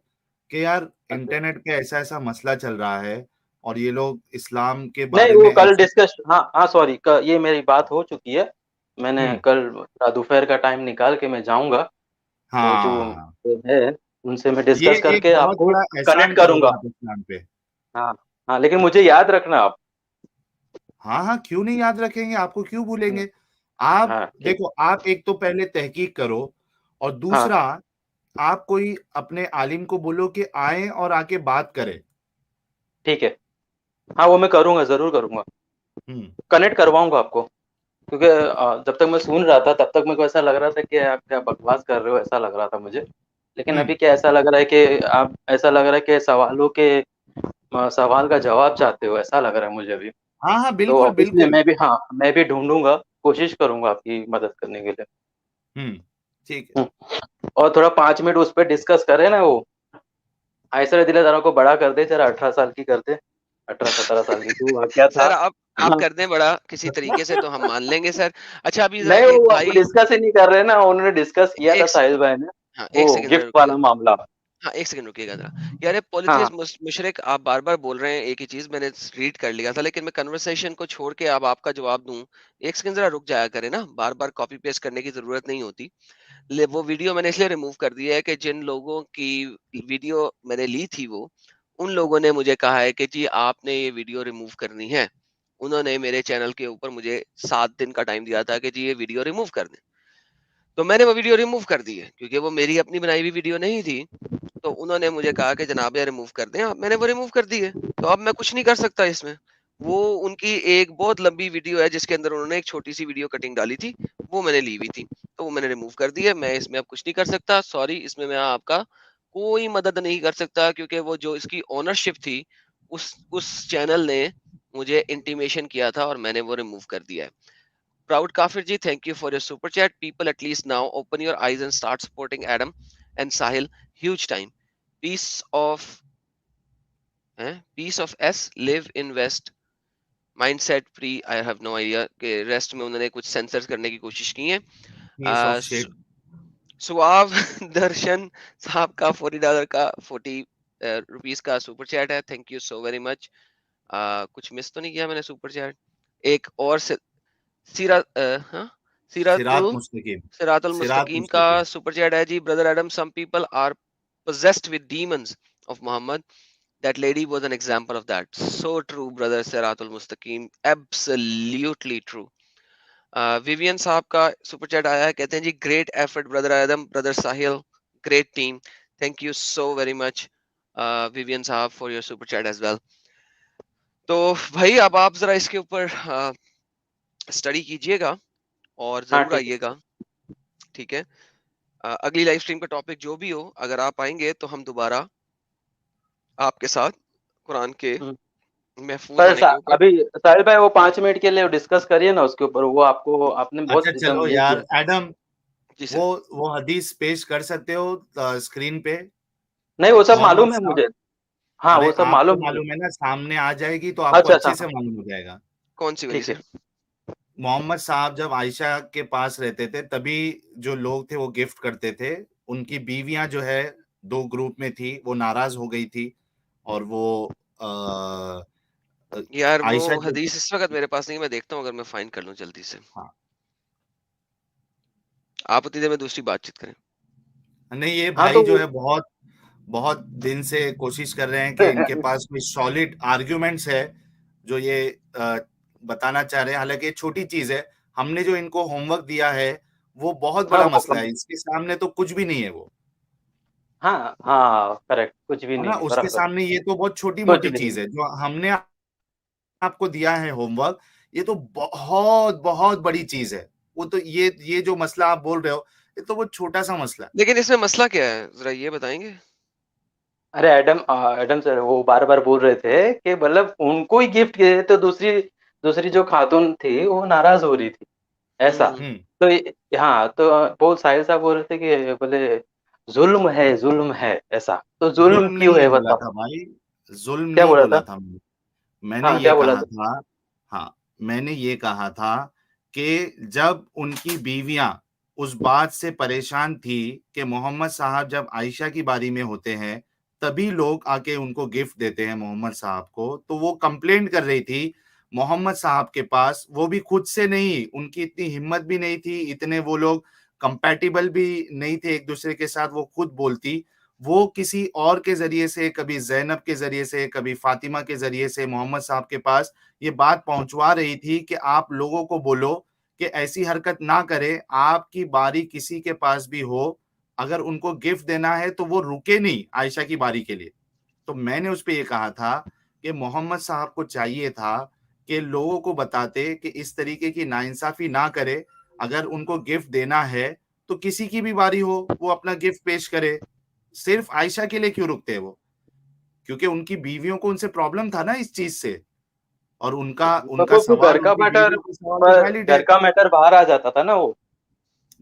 कि यार अच्छा। इंटरनेट पे ऐसा ऐसा मसला चल रहा है, और ये लोग इस्लाम के नहीं, बारे वो में कल ऐसे। डिस्कस, हाँ हाँ सॉरी, ये मेरी बात हो चुकी है, मैंने हम्म। कल दोपहर का टाइम निकाल के मैं जाऊंगा, वो जो हाँ, है उनसे मैं ये डिस्कस एक करके बहुत आपको बड़ा कनेक्ट एहसान करोगे करूंगा। आप इस्लाम पे। हाँ हाँ, लेकिन मुझे याद रखना आप। हाँ हाँ, क्यों नहीं याद रखेंगे, आपको क्यों भूलेंगे। आप हाँ ठीक। देखो, आप एक तो पहले तहकीक करो, और हाँ दूसरा, आप कोई अपने आलिम को बोलो कि आए और आके बात करें। ठीक है, हाँ वो मैं करूंगा, जरूर करूंगा, हम्म। कनेक्ट करवाऊंगा आपको, क्योंकि जब तक मैं सुन रहा था तब तक मेरे को ऐसा लग रहा था कि आप क्या बकवास कर रहे हो, ऐसा लग रहा था मुझे, लेकिन हम्म। अभी क्या ऐसा लग रहा है कि आप, ऐसा लग रहा है कि सवालों के सवाल का जवाब चाहते हो, ऐसा लग रहा है मुझे अभी। हाँ हाँ, तो बिल्कुल ऑब्वियसली बिल्कुल। मैं भी, हाँ मैं भी ढूंढूंगा, कोशिश करूंगा आपकी मदद करने के लिए। हम्म। ठीक है। और थोड़ा 5 मिनट उस पर डिस्कस करें ना, वो आयसर दिलादारों को बड़ा कर दे, जरा 18 साल की करते, 18-17 साल की, तो क्या था। सर, आप हाँ। कर दें बड़ा किसी तरीके से तो हम मान लेंगे सर। अच्छा, अभी जरा नहीं, एक वो भाई, डिस्कस ही नहीं कर रहे ना, उन्होंने डिस्कस किया था एक साहिल भाई ने, हाँ, वो 1 सेकंड ज़रा गिफ्ट रुकिएगा। वाला मामला। हाँ, 1 सेकंड रुकिएगा ज़रा। यार, ये हाँ पॉलिथियस मुशरिक आप बार-बार बोल रहे हैं एक ही चीज़, मैंने रीड कर लिया था, लेकिन मैं कन्वर्सेशन को छोड़ के अब आपका जवाब दूँ, 1 सेकंड ज़रा रुक जाया करें ना, बार-बार कॉपी पेस्ट करने की ज़रूरत नहीं होती। वो वीडियो मैंने इसलिए रिमूव कर दी है कि जिन लोगों की वीडियो मैंने ली थी उन लोगों ने मुझे कहा है कि जी आपने ये वीडियो रिमूव करनी है। उन्होंने मेरे चैनल के ऊपर मुझे 7 दिन का टाइम दिया था कि जी ये वीडियो रिमूव कर दें। तो मैंने वो वीडियो रिमूव कर दी है, क्योंकि वो मेरी अपनी बनाई हुई वीडियो नहीं थी। तो उन्होंने मुझे कहा कि जनाब ये रिमूव कर दें, मैंने वो रिमूव कर दी है। तो अब मैं कुछ नहीं कर सकता इसमें। वो उनकी एक बहुत लंबी वीडियो है जिसके अंदर उन्होंने एक छोटी सी वीडियो कटिंग डाली थी, वो मैंने ली हुई थी, तो वो मैंने रिमूव कर दी है। मैं इसमें अब कुछ नहीं कर सकता, सॉरी, इसमें मैं आपका कोई मदद नहीं कर सकता, क्योंकि वो जो इसकी ओनरशिप थी उस चैनल ने मुझे इंटीमेशन किया था और मैंने वो रिमूव कर दिया है। Proud Kafir ji, thank you for your super chat. People, at least now open your eyes and start supporting Adam and Sahil. Huge time. Piece of piece of S, live, invest, mindset free. I have no idea कि rest में उन्होंने कुछ sensor करने की कोशिश की है। Piece of shit. सुआव दर्शन साहब का $40 का 40 रुपीस का सुपर चैट है। Thank you so very much. कुछ मिस तो नहीं किया मैंने सुपर चैट? एक और सीरा सिरात सीरातुल मुस्तकीम, सिरातुल सिरात मुस्तकीम का मुस्तकीम। सुपर चैट है जी। Brother Adam, some people are possessed with demons of Muhammad. That lady was an example of that. So true, brother Siratul Mustaqim. Absolutely true. Vivian साहब का सुपर चैट आया है, कहते हैं जी ग्रेट एफर्ट ब्रदर आदम, brother Sahil, great team. Thank you so very much Vivian साहब for your super chat as well. तो भाई अब आप जरा इसके ऊपर स्टडी कीजिएगा और हाँ जरूर ठीक है। आइएगा, ठीक है? अगली लाइव स्ट्रीम का टॉपिक जो भी हो, अगर आप आएंगे तो हम दोबारा आपके साथ कुरान के हम्म। महफूज पर होने के ऊपर। अभी साहिल भाई वो 5 मिनट के लिए डिस्कस करिए ना उसके ऊपर, वो आपने बहुत अच्छा चलो ये यार किया। एडम, जी सर। वो हदीस पेश कर सकते हो स्क्रीन पे? नहीं वो सब मोहम्मद मालूम है साहब, मुझे। हाँ अरे वो सब आपको मालूम है मुझे। मालूम है ना, सामने आ जाएगी तो आपको अच्छा अच्छा अच्छे से हाँ, मालूम हो जाएगा। कौन सी वाली ठीक है। सर? मोहम्मद साहब जब आयशा के पास रहते थे तभी जो लोग थे वो गिफ्ट करते थे। उनकी बीवियां जो है 2 ग्रुप में थी, वो नाराज हो गई थी और वो यार वो आयशा जो, हदीस इस वक्त मेरे पास नहीं है, मैं देखता हूँ अगर मैं फाइंड कर लूँ जल्दी से। हाँ आप उतनी देर में दूसरी बातचीत करें। नहीं ये हाँ भाई तो जो है बहुत बहुत दिन से कोशिश कर रहे हैं कि इनके पास कोई सॉलिड आर्ग्यूमेंट्स है जो ये बताना चाह रहे हैं। हालांकि ये छोटी चीज है, हमने जो इनको होमवर्क दिया है वो बहुत हाँ बड़ा वो मसला है, इसके सामने तो कुछ भी नहीं है वो, हाँ हाँ करेक्ट, कुछ भी है नहीं ना। है, उसके बराबर। सामने ये तो बहुत छोटी कुछ मोटी भी नहीं। चीज है जो हमने आपको दिया है होमवर्क, ये तो बहुत बहुत बड़ी चीज है। वो तो ये जो मसला आप बोल रहे हो ये तो वो छोटा सा मसला है। लेकिन इसमें मसला क्या है, जरा ये बताएंगे? अरे एडम एडम सर वो बार बार बोल रहे थे कि मतलब उनको ही गिफ्ट किए तो दूसरी दूसरी जो खातून थी वो नाराज हो रही थी ऐसा। हम्म। हम्म। तो हाँ तो वो साहिल साहब बोल रहे थे कि बोले जुल्म है ऐसा, तो जुल्म जुल्म क्यों नहीं है बोला बताओ। था भाई, जुल्म क्या नहीं बोला बोला था? था मैंने हाँ ये क्या बोला कहा था? था, हाँ मैंने ये कहा था कि जब उनकी बीवियां उस बात से परेशान थी कि मोहम्मद साहब जब आयशा की बारी में होते हैं तभी लोग आके उनको गिफ्ट देते हैं मोहम्मद साहब को, तो वो कंप्लेंट कर रही थी मोहम्मद साहब के पास, वो भी खुद से नहीं, उनकी इतनी हिम्मत भी नहीं थी, इतने वो लोग कंपैटिबल भी नहीं थे एक दूसरे के साथ, वो खुद बोलती, वो किसी और के जरिए से, कभी जैनब के जरिए से, कभी फातिमा के जरिए से मोहम्मद साहब के पास ये बात पहुंचवा रही थी कि आप लोगों को बोलो कि ऐसी हरकत ना करे, आपकी बारी किसी के पास भी हो, अगर उनको गिफ्ट देना है तो वो रुके नहीं आयशा की बारी के लिए। तो मैंने उस पे ये कहा था कि मोहम्मद साहब को चाहिए था कि लोगों को बताते कि इस तरीके की नाइंसाफी ना करे, अगर उनको गिफ्ट देना है तो किसी की भी बारी हो वो अपना गिफ्ट पेश करे, सिर्फ आयशा के लिए क्यों रुकते हैं वो? क्योंकि उनकी बीवियों को उनसे प्रॉब्लम था ना इस चीज से, और उनका पर उनका वो सवाल, उनकी बीवियों का सवाल तो वैलिड घर है। का मैटर बाहर आ जाता था ना वो।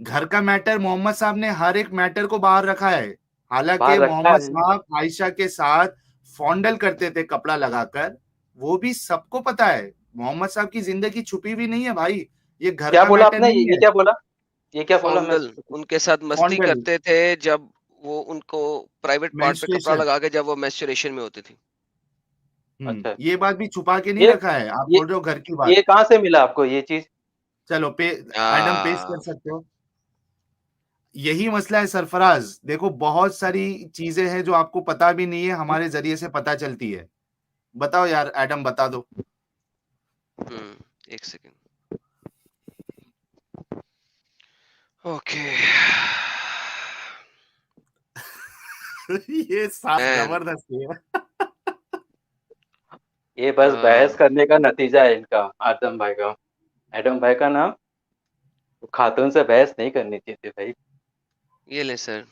घर का मैटर मोहम्मद साहब ने हर एक मैटर को बाहर रखा है, हालांकि बाहर रखा मोहम्मद है। साहब आयशा के साथ फॉन्डल करते थे कपड़ा लगाकर, वो भी सबको पता है। मोहम्मद साहब की जिंदगी छुपी भी नहीं है भाई, ये घर क्या का बोला मैटर आपने, नहीं ये है। क्या बोला? ये क्या बोला मैं? फॉन्डल उनके साथ मस्ती फॉन्डल, करते थे जब वो उनको प्राइवेट पार्ट पे कपड़ा मेंस्ट्रुएशन, लगा के जब वो मेंस्ट्रुएशन में होती थी। अच्छा ये बात भी छुपा के नहीं ये रखा है, आप ये बोल रहे हो घर की बात। ये कहाँ से मिला आपको ये चीज? चलो एडम पेश आ, कर सकते हो। यही मसला है सरफराज, देखो बहुत सारी चीजें हैं जो आपको पता भी नहीं है, हमारे जरिए से पता चलती है। बताओ यार एडम, बता दो। एक सेकंड। ओके। ये साफ मैन, जबरदस्ती है। ये बस बहस करने का नतीजा है इनका, आदम भाई का, एडम भाई का नाम खातून से बहस नहीं करनी चाहिए थी भाई। ये ले सर,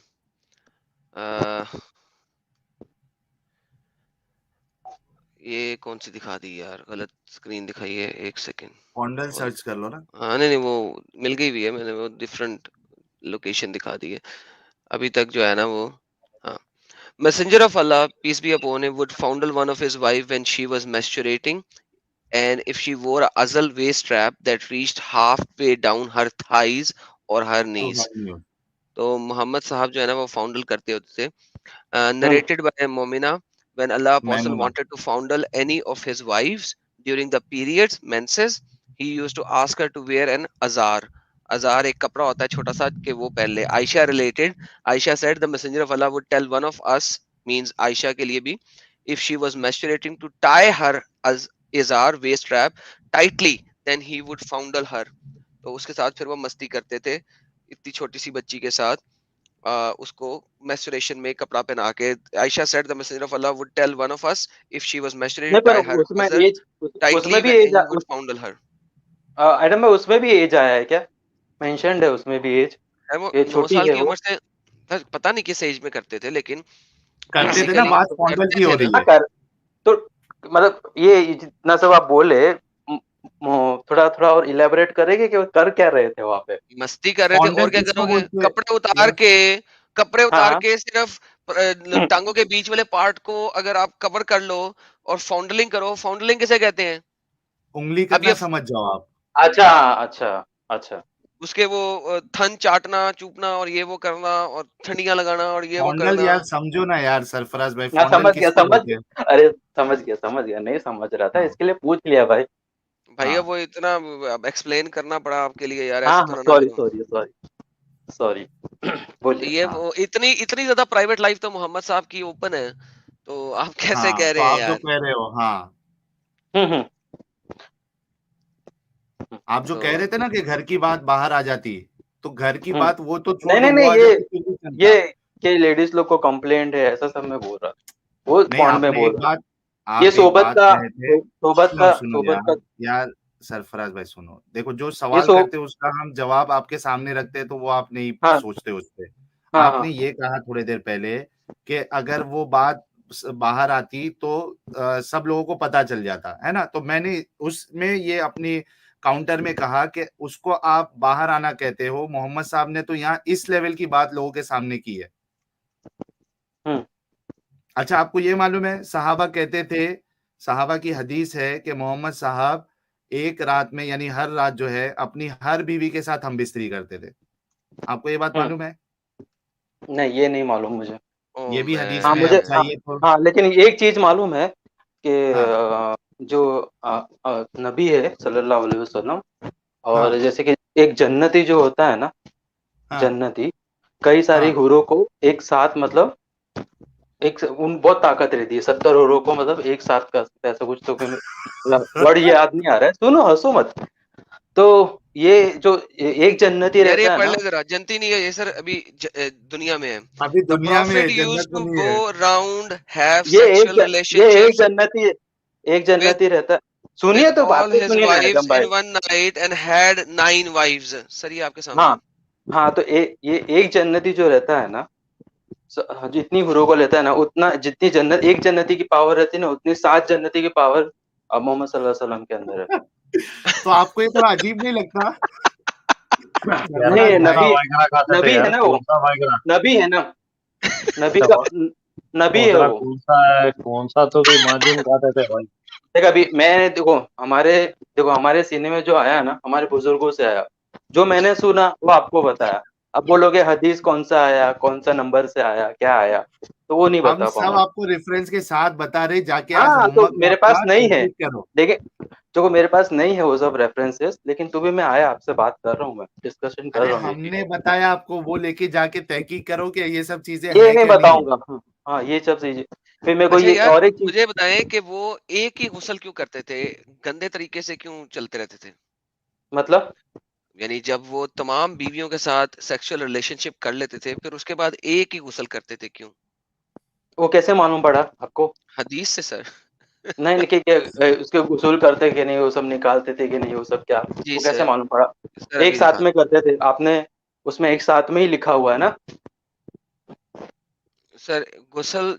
ये कौन सी दिखा दी यार, गलत स्क्रीन दिखाई है, एक सेकेंड। कॉन्डल सर्च कर लो ना। हाँ नहीं नहीं, वो मिल गई भी है, मैंने वो डिफरेंट लोकेशन दिखा दी है अभी तक जो है ना वो। हाँ, Messenger of Allah, peace be upon him, would fondle one of his wife when she was menstruating, and if she wore a azal waist strap that reached halfway down her thighs or her knees. तो मोहम्मद साहब जो है ना वो फाउंडल करते होते थे। Narrated by Momina, when Allah Apostle Maimuna. wanted to fondle any of his wives during the periods, menses, he used to ask her to wear an azar. अजार एक कपड़ा होता है छोटा सा कि वो पहन ले। Ayesha related, Ayesha said the messenger of Allah would tell one of us, means Ayesha के लिए भी, if she was menstruating to tie her izar waist strap tightly, then he would fondle her. तो उसके साथ फिर वो मस्ती करते थे इतनी छोटी सी बच्ची के साथ, उसको menstruation में कपड़ा पहना के। Ayesha said the messenger of Allah would tell one of us if she was menstruating नहीं to पर tie her उसमें uzar एज, tightly उसमें भी when edge, he would fondle her. Adam भाई उसमें भी एज आया है क्या? मेंशन्ड है उसमें भी एज? है वो ये 9 छोटी साल है की वो? उम्र से, पता नहीं किस एज में करते थे, लेकिन करते थे ना, बेसिकली बात कॉन्डल करते की हो थे रही ना। हाँ है। कर, तो मतलब ये जितना सब आप बोले, थोड़ा थोड़ा और इलेबोरेट करेंगे कि वो कर क्या रहे थे वहां पे? मस्ती कर रहे थे, कॉन्डल और क्या किसको करोगे, बोलते हैं यार? कपड़े उतार हाँ के सिर्फ टांगों के बीच वाले पार्ट को अगर आप कवर कर लो और फाउंडलिंग करो, फाउंडलिंग किसे कहते हैं? उंगली अब करना ये समझ जाओ आप। अच्छा अच्छा अच्छा। उसके वो थन चाटना चूपना और ये वो करना और ठंडियां लगाना और ये वो फॉन्डल करना। यार समझो ना यार, सरफराज भाई, हाँ फॉन्डल किसको समझ बोलते हैं? गया, अरे समझ गया, नहीं समझ रहा था हाँ इसके लिए पूछ लिया भाई। भैया हाँ। वो इतना एक्सप्लेन करना पड़ा आपके लिए यार, हाँ ऐसे हाँ थोड़ा ना सॉरी करो। सॉरी सॉरी सॉरी बोलिए। ये हाँ वो इतनी इतनी ज्यादा प्राइवेट लाइफ तो मोहम्मद साहब की ओपन है, तो आप कैसे हाँ, कह तो रहे हैं आप जो यार? कह रहे हो, हाँ, हम्म। आप जो तो कह रहे थे ना कि घर की बात बाहर आ जाती, तो घर की हम्म। बात वो तो छोड़ नहीं दो, नहीं वो नहीं, आ ये जाती फिर भी ये चलता। कि लेडीज लोग को कंप्लेंट है ऐसा सब मैं बोल रहा, वो नहीं, पॉइंट में आपने बोल एक रहा। बात, ये आप एक बात कहे थे। सुनो सुनो सोबत यार, का यार सरफराज भाई सुनो, देखो जो ये सवाल सो करते हो उसका हम जवाब आपके सामने रखते हैं, तो वो आप नहीं हाँ सोचते उस पे। हाँ आपने हाँ। ये कहा थोड़ी देर पहले कि अगर वो बात बाहर आती तो सब लोगों को पता चल जाता है ना, तो मैंने उसमें ये अपनी काउंटर में कहा कि उसको आप बाहर आना कहते हो, मोहम्मद साहब ने तो यहाँ इस लेवल की बात लोगों के सामने की है। हम्म अच्छा, आपको ये मालूम है, सहाबा कहते थे, सहाबा की हदीस है कि मोहम्मद साहब एक रात में, यानी हर रात जो है, अपनी हर बीवी के साथ हम बिस्तरी करते थे। आपको ये बात हम्म। मालूम है? नहीं ये नहीं मालूम मुझे। ओ ये भी हदीस हाँ में है। मुझे, अच्छा हाँ, ये तो, हाँ लेकिन एक चीज मालूम है कि हाँ जो नबी है सल्लल्लाहु अलैहि वसल्लम, और हाँ जैसे कि एक जन्नती जो होता है ना, हाँ जन्नती कई सारी हाँ। हूरों को एक साथ मतलब उन बहुत ताकत रहती है 70 हूरों को, मतलब एक साथ का ऐसा कुछ, तो वर्ड ये याद नहीं आ रहा है, सुनो हंसो मत। तो ये जो एक जन्नती यार ये रहता है पढ़ ना, ले जरा, जनती नहीं है ये सर, अभी दुनिया में है। अभी द दुनिया में प्रॉफिट जन्नत यूज्ड तो टू नहीं गो है। राउंड हैव ये सेक्सुअल ये एक रिलेशनशिप्स जन्नती, एक with जन्नती रहता है। सुनिए तो बात all तो his सुनिए ना wives एडम भाई। in one night and had 9 wives. Sir ये आपके सामने हाँ है। हाँ, तो ये एक जन्नती जो रहता है ना, जितनी हुरों को लेता है ना, उतना जितनी जन्नत एक जन्नती की पावर रहती है ना, उतनी 7 जन्नती की पावर अब मोहम्मद सल्लल्लाहु अलैहि वसल्लम के अंदर है। तो आपको ये थोड़ा अजीब नहीं लगता? यार नहीं सरफराज ये कौन सा भाई, वाइगरा खाते थे नबी है यार, ना वो, कौन सा वाइगरा? नबी है ना, नबी अच्छा का नबी है कोसरा वो। कौन सा है, कौन सा तो भी माजून खाते थे भाई। देख अभी मैं देखो हमारे सीने में जो आया ना, हमारे बुजुर्गों से आया, जो मैंने सुना वो आपको बताया। अब बोलोगे हदीस कौन सा आया, कौन सा नंबर से आया, क्या आया, तो वो नहीं हम बता सब पाऊंगा। आपको रेफरेंस के साथ बता रहे, जाके आज हाँ तो होमवर्क में मेरे पास अपना नहीं है, कंप्लीट करो। देखिए देखो मेरे पास नहीं है वो सब रेफरेंसेस, लेकिन तो भी मैं आया आपसे बात कर रहा हूँ, मैं डिस्कशन कर अरे रहा हूँ ये चीज। हमने बताया आपको, वो लेके जाके तहकीक करो कि ये सब चीजें ये हैं नहीं क्या नहीं है। बताऊंगा। हाँ हाँ, ये सब चीजें फिर मेरे को अच्छा ये यार और एक चीज। मुझे बताएं कि वो एक ही गुस्ल क्यों करते थे, गंदे तरीके से क्यों चलते रहते थे? मतलब यानी जब वो तमाम बीवियों के साथ सेक्सुअल रिलेशनशिप कर लेते थे, फिर उसके बाद एक ही गुस्ल करते थे क्यों? वो कैसे मालूम पड़ा आपको? हदीस से सर। नहीं नहीं क्या उसके गुसूल करते कि नहीं, वो सब निकालते थे कि नहीं, वो सब क्या, जी वो कैसे सर, मालूम पड़ा? सर एक अभी साथ दिखा में करते थे आपने, उसमें एक साथ में ही लिखा हुआ है ना? सर, गुसल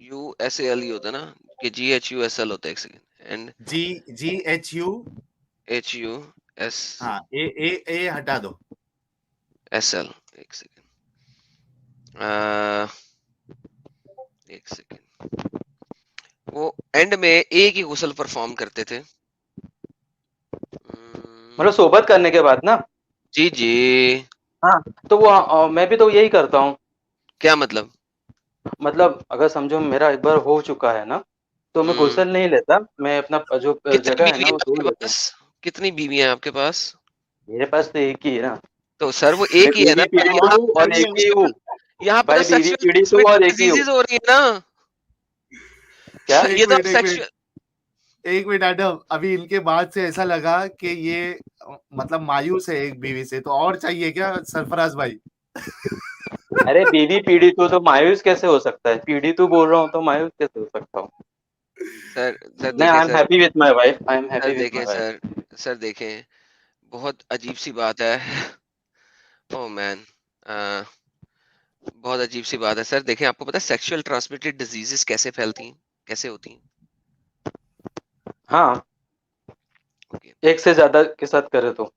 GUSAL ही होता है ना, कि GHUSL होता है, एक सेकंड, एंड GHU, HUS हाँ ए हटा दो। SL, एक सेकंड, एक सेकंड, वो एंड में एक ही गुसल परफॉर्म करते थे। मतलब सोबत करने के बाद ना? जी जी। हाँ, तो वो मैं भी तो यही करता हूँ। क्या मतलब? मतलब अगर समझो मेरा एक बार हो चुका है ना, तो मैं गुसल नहीं लेता, मैं अपना जो कितनी जगह है बीवी ना है वो धो आपके लेता हूँ। पास? कितनी बीवी है आपके पास? मेरे पास तो एक ही है ना। तो सर वो मैं एक ही है ना, बीवी पर पीड़ित यहाँ हूँ और एक ही हूँ। यहाँ पे तो भाई बीवी सेक्सुअल पीड़ित हूँ और ट्रांसमिटेड एक ही हूँ। डिजीजेस हो रही है ना। क्या? ये एक तो आप मिनट एक मिनट सेक्सुअल, एक मिनट एडम, अभी इनके बाद से ऐसा लगा कि ये मतलब मायूस है एक बीवी से, तो और चाहिए क्या सरफराज भाई? अरे बीवी पीड़ित हूँ तो मायूस कैसे हो सकता है? पीड़ित हूँ बोल रहा हूँ तो मायूस कैसे हो सकता हूँ? सर नहीं, देखें I am sir, happy with my wife, I am sir happy with देखें माय वाइफ। सर, सर देखें, बहुत अजीब सी बात है। ओह मैन, बहुत अजीब सी बात है सर। देखें, आपको पता है सेक्सुअल ट्रांसमिटेड डिजीजेस कैसे फैलती हैं, कैसे होती हैं? हाँ, ओके, एक से ज्यादा के साथ करे तो।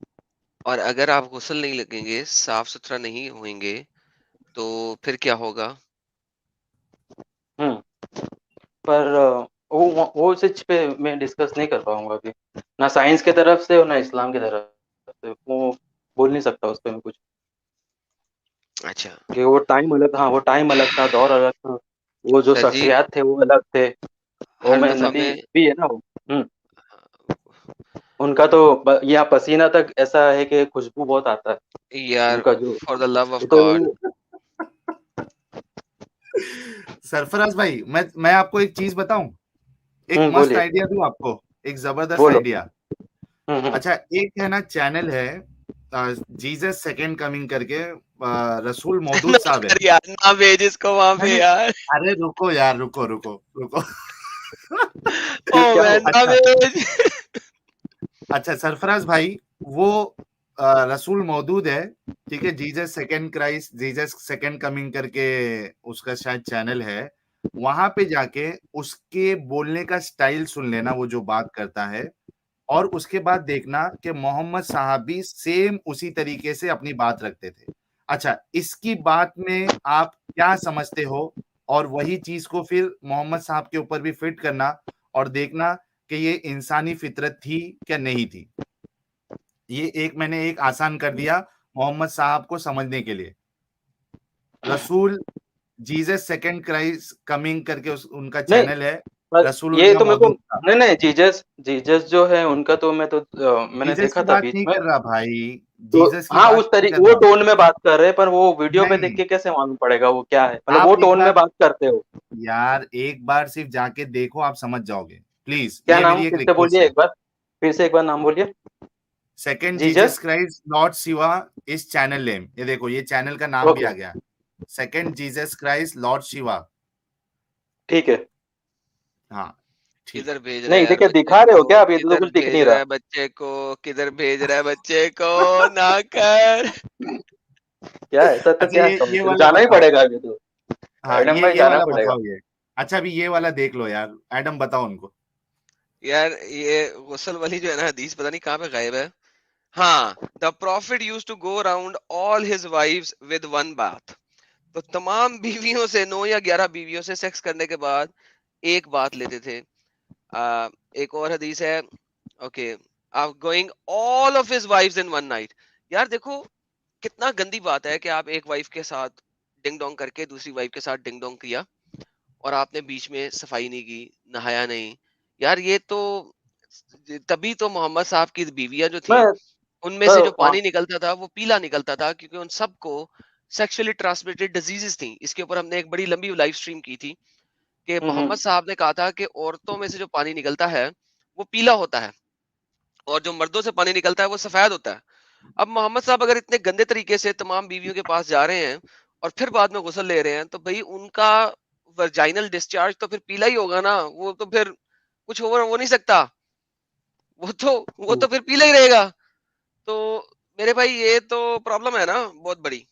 और अगर आप गुस्ल नहीं लगेंगे, साफ सुथरा नहीं होंगे, तो फिर क्या होगा? हम्म, पर वो चीज पे मैं डिस्कस नहीं कर पाऊंगा अभी, ना साइंस की तरफ से और ना इस्लाम की तरफ से, वो बोल नहीं सकता उस पे मैं कुछ, अच्छा कि वो टाइम अलग, हाँ वो टाइम अलग था, दौर अलग था, वो जो सर जी, शख्सियात थे वो अलग थे। वो हर मैं दफा नबी में भी है ना वो। उनका तो यहाँ पसीना तक ऐसा है कि खुशबू बहुत आता है यार, उनका जो। फॉर द लव ऑफ ये तो गॉड। सरफराज भाई, मैं आपको एक चीज बताऊं, एक मस्त बोलिए। आइडिया दूं आपको, एक जबरदस्त बोलो। आइडिया। हम्म। अच्छा, एक है ना चैनल है, जीसस सेकंड कमिंग करके, रसूल मौदूद ना साहब है। कर यार, ना भेज इसको वहां नहीं पे नहीं, यार। अरे रुको यार, रुको रुको रुको। फिर ओ क्या मैन, हुआ? ना अच्छा भेज। अच्छा सरफराज भाई, वो रसूल मौदूद है, ठीक है, Jesus second Christ, Jesus second coming करके उसका शायद चैनल है। वहां पे जाके उसके बोलने का स्टाइल सुन लेना, वो जो बात करता है, और उसके बाद देखना कि मोहम्मद साहब भी सेम उसी तरीके से अपनी बात रखते थे। अच्छा, इसकी बात में आप क्या समझते हो? और वही चीज को फिर मोहम्मद साहब के ऊपर भी फिट करना, और देखना कि ये इंसानी फितरत थी क्या नहीं थी। ये एक मैंने एक आसान कर दिया मोहम्मद साहब को समझने के लिए। रसूल जीसस सेकंड क्राइस्ट कमिंग करके उनका नहीं, चैनल है, पर ये रसूलुल्लाह तो मेरे को, मौजूद था। नहीं नहीं, जीजस जीजस जो है उनका तो मैं तो मैंने जीसस देखा की था बात बीच नहीं में। कर रहा भाई, तो जीसस की हाँ, बात उस नहीं तरीके कर वो रहा। टोन में बात कर रहे हैं, पर वो वीडियो पे देख नहीं, के कैसे मालूम पड़ेगा वो क्या है? मतलब वो आप एक टोन में बार, बात करते हो? यार एक बार सिर्फ जाके देखो, आप समझ जाओगे, प्लीज, क्या ये नाम मेरी एक फिर से रिक्वेस्ट बोलिए है। एक बार, फिर से एक बार नाम बोलिए। Second Jesus. Jesus Christ Lord Shiva इस चैनल नेम, ये देखो ये चैनल का नाम भी ओके, आ गया, second Jesus Christ Lord Shiva. ठीक है। हाँ, ठीक किधर है। भेज रहा है नहीं यार देखिए, बच्चे दिखा रहे हो को? क्या? अभी तो किधर कुछ दिख भेज नहीं रहा रहा। है बच्चे को? किधर भेज रहा है बच्चे को? ना कर। क्या ऐसा तो अच्छा, क्या ये समझ, वाला जाना ही बताओ। पड़ेगा अभी तो। हाँ, एडम भाई ये जाना वाला पड़ेगा। बताओ ये। अच्छा, अभी ये वाला देख लो यार, एडम बताओ उनको। यार ये गुस्ल वाली जो है ना हदीस, पता नहीं कहाँ पे गायब है। हाँ, the prophet used to go around all his wives with one bath. तो तमाम बीवियों से, 9 या 11 बीवियों से सेक्स करने के बाद एक बात लेते थे। एक और हदीस है, ओके, आप going all of his wives in one night. यार देखो, कितना गंदी बात है कि आप एक वाइफ के साथ डिंग डोंग करके दूसरी वाइफ के साथ डिंग डोंग किया, और आपने बीच में सफाई नहीं की, नहाया नहीं। यार ये तो, तभी तो मोहम्मद साहब की बीवियां जो थी, मैं उनमें से जो तो पानी निकलता था वो पीला निकलता था, क्योंकि उन सबको सेक्सुअली ट्रांसमिटेड डिजीजेस थी। इसके ऊपर हमने एक बड़ी लंबी लाइव स्ट्रीम की थी कि हम्म। मोहम्मद साहब ने कहा था कि औरतों में से जो पानी निकलता है वो पीला होता है, और जो मर्दों से पानी निकलता है वो सफेद होता है। अब मोहम्मद साहब अगर इतने गंदे तरीके से तमाम बीवियों के पास जा रहे हैं और फिर बाद में गुस्ल ले रहे हैं, तो भाई उनका वर्जाइनल डिस्चार्ज तो फिर पीला ही होगा ना, वो तो फिर कुछ हो नहीं सकता, वो तो फिर पीला ही रहेगा। तो मेरे भाई ये तो प्रॉब्लम है ना बहुत बड़ी।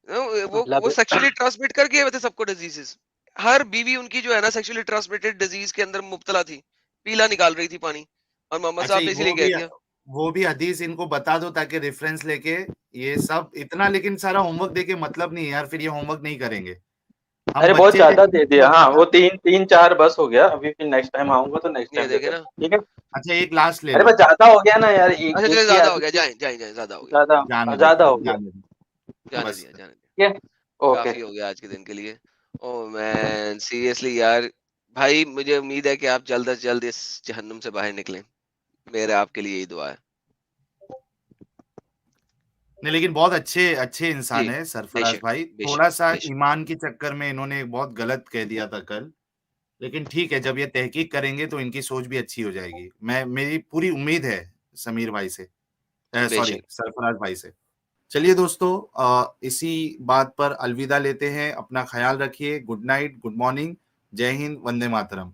वो मतलब सेक्सुअली ट्रांसमिट कर गए थे सबको डिजीजेस। हर बीवी उनकी जो है ना सेक्सुअली ट्रांसमिटेड डिजीज के अंदर मुब्तला थी, पीला निकाल रही थी पानी, और मोहम्मद अच्छा साहब ने इसीलिए कह दिया। वो भी हदीस इनको बता दो ताकि रेफरेंस लेके ये सब इतना, लेकिन सारा होमवर्क देके मतलब नहीं है यार, फिर ये होमवर्क नहीं करेंगे। हम अरे बहुत बच्चे ज्यादा थे, दे दिया। हाँ वो 3-4 बस हो गया अभी, फिर नेक्स्ट टाइम आऊंगा तो नेक्स्ट ये टाइम देखे देते ना। ठीक है। अच्छा एक लास्ट ले अरे लो। बस ज्यादा हो गया ना यार, एक अच्छा एक चलिए, ही ज्यादा हो आदमी गया, के जाए जाए जाए, ज्यादा हो गया, ज्यादा जाने ज्यादा दो, हो गया। जाने दो, जाने बस। दिया, जाने दिया। ठीक है ओके। काफी हो गया आज के दिन के लिए। ओ मैन सीरियसली यार, भाई मुझे उम्मीद है कि आप जल्द से जल्द इस जहन्नुम से बाहर निकलें, मेरे आपके लिए यही दुआ है। नहीं लेकिन बहुत अच्छे अच्छे जी, इंसान है सरफराज बेशक, भाई, बेशक, थोड़ा सा बेशक। ईमान के चक्कर में इन्होंने बहुत गलत कह दिया था कल, लेकिन ठीक है जब ये तहकीक करेंगे तो इनकी सोच भी अच्छी हो जाएगी। मैं मेरी पूरी उम्मीद है समीर भाई से, सॉरी बेशक। सरफराज भाई से। चलिए दोस्तों, इसी बात पर अलविदा लेते हैं। अपना ख्याल रखिए। गुड नाइट, गुड मॉर्निंग, जय हिंद, वंदे मातरम।